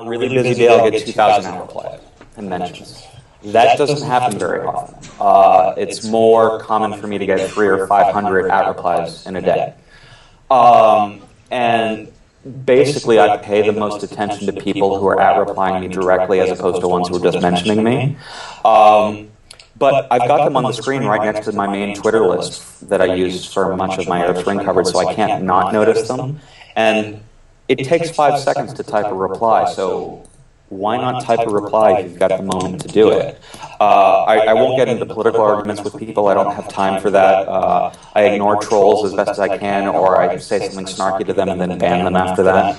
a really busy day, I'll get 2,000 at replies and mentions. That doesn't happen very often. It's more common for me to get 300 or 500 at replies in a day. And basically, I pay the most attention to people who are at replying me directly as opposed to ones who are just mentioning me. But I've got them on the screen right next to my main Twitter list that I use for much of my Arab Spring coverage, so I can't not notice them. And it takes 5 seconds to type a reply, so why not type a reply if you've got the moment to do it? I won't get into political arguments with people. I don't have time for that. I ignore trolls as best as I can, or I say something snarky to them and then ban them after that,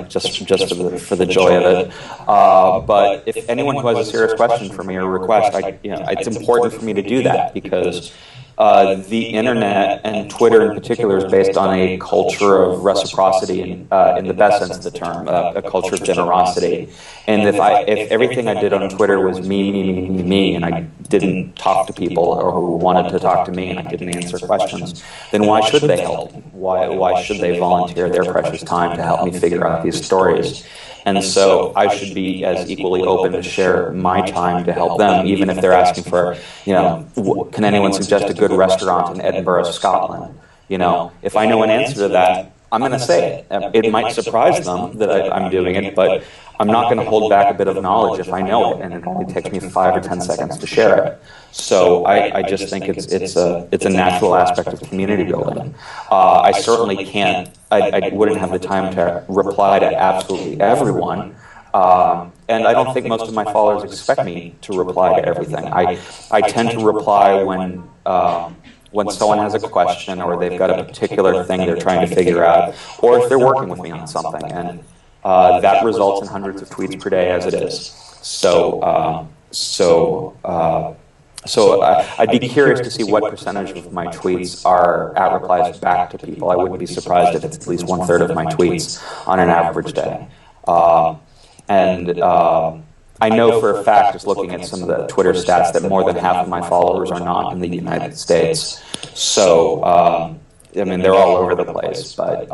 just for the joy of it. But if anyone who has a serious question for me or request, it's important for me to do that because the internet and Twitter in particular is based on a culture of reciprocity in the best sense of the term, a culture of generosity. And if everything I did on Twitter was me, and I didn't talk to people or who wanted to talk to me and I didn't answer questions, then why should they help? Why should they volunteer their precious time to help me figure out these stories? And so I should be as equally open to share my time to help them, even if they're asking for, can anyone suggest a good restaurant in Edinburgh, Scotland? If I know an answer to that, I'm going to say it. It might surprise them that I'm doing it, but I'm not going to hold back a bit of knowledge if I know it, and it only takes me 5 or 10 seconds to share it. So I just think it's a natural aspect of community building. I certainly can't. I wouldn't have the time to reply to absolutely everyone. And I don't think most of my followers expect me to reply to everything. I tend to reply when someone has a question or they've got a particular thing they're trying to figure out, or if they're working with me on something. And that results in hundreds of tweets per day as it is. So I'd be curious to see what percentage of my tweets are at replies back to people. I wouldn't be surprised if it's at least 1/3 of my tweets on an average day. I know for a fact, just looking at some of the Twitter stats, that more than half of my followers are not in the United States. So, they're all over the place. But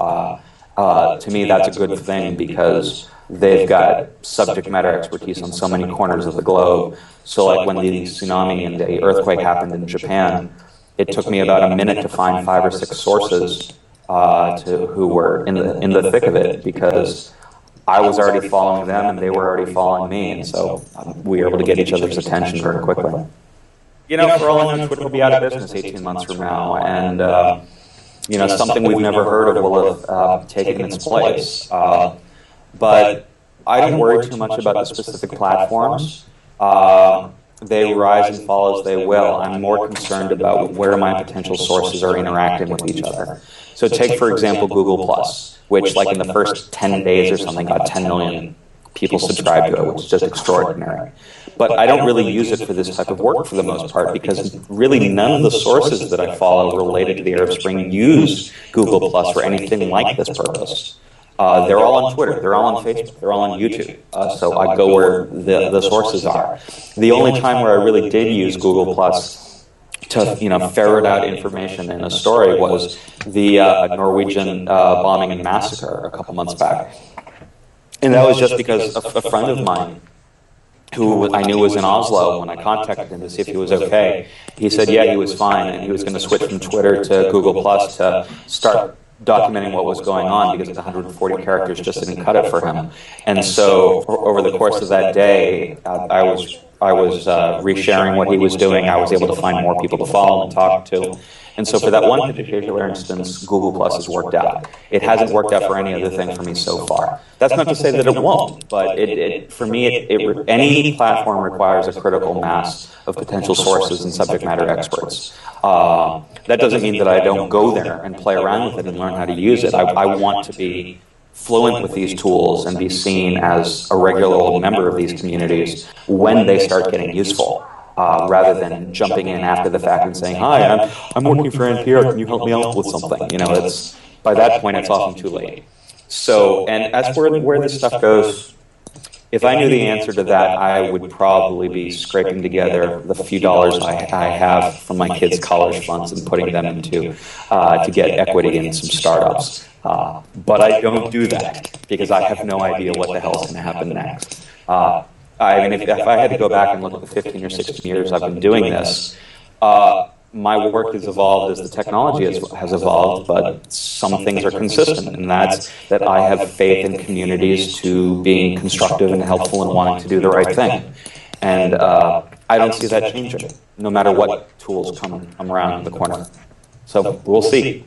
to me, that's a good thing because they've got subject matter expertise on so many corners of the globe. So like when the tsunami and the earthquake happened in Japan, it took me about a minute to find 5 or 6 sources who were in the thick of it because I was already following them and they were already following me, and so we were able to get each other's attention very quickly. For all I know, Twitter will be out of business 18 months from now, and something we've never heard of will have taken its place. But I don't worry too much about the specific platforms. They rise and fall as they will. I'm more concerned about where my potential sources are interacting with each other. So take, for example, Google+, which like in the first 10 days or something got 10 million people subscribed to it, which is just extraordinary. But I don't really use it for this type of work for the most part because really none of the sources that I follow related to the Arab Spring use Google+ for anything like this purpose. They're all on Twitter, they're all on Facebook, they're all on YouTube. So I go where the sources are. The only time where I really did use Google+ to ferret out information in a story was the Norwegian bombing and massacre a couple months back. And that was just because a friend of mine who I knew was in Oslo, when I contacted him to see if he was okay, he said yeah, he was fine, and he was going to switch from Twitter to Google+ to start documenting what was going on because the 140 characters just didn't cut it for him. And so over the course of that day, I was resharing what he was doing. I was able to find more people to follow and talk to. And so for that one particular instance, Google+ has worked out. It hasn't worked out for any other thing for me so far. That's not to say that it won't, but for me, any platform requires a critical mass of potential sources and subject matter experts. That doesn't mean that I don't go there and play around with it and learn how to use it. I want to be fluent with these tools and be seen as a regular old member of these communities when they start getting useful. Rather than jumping in after the fact and saying, "Hi, I'm working for NPR. Can you help me out with something?" It's by that point it's often too late. So, and as for where this stuff goes, If I knew the answer to that, I would probably be scraping together the few dollars I have from my kids' college funds and putting them into to get equity in some startups. But I don't do that because I have no idea what the hell is going to happen next. I mean, if I had to go back and look at the 15 or 16 years I've been doing this, my work has evolved as the technology has evolved, but some things are consistent, and that's that I have faith in communities to being constructive and helpful and wanting to do the right thing. And I don't see that changing, no matter what tools come around the corner. So we'll see.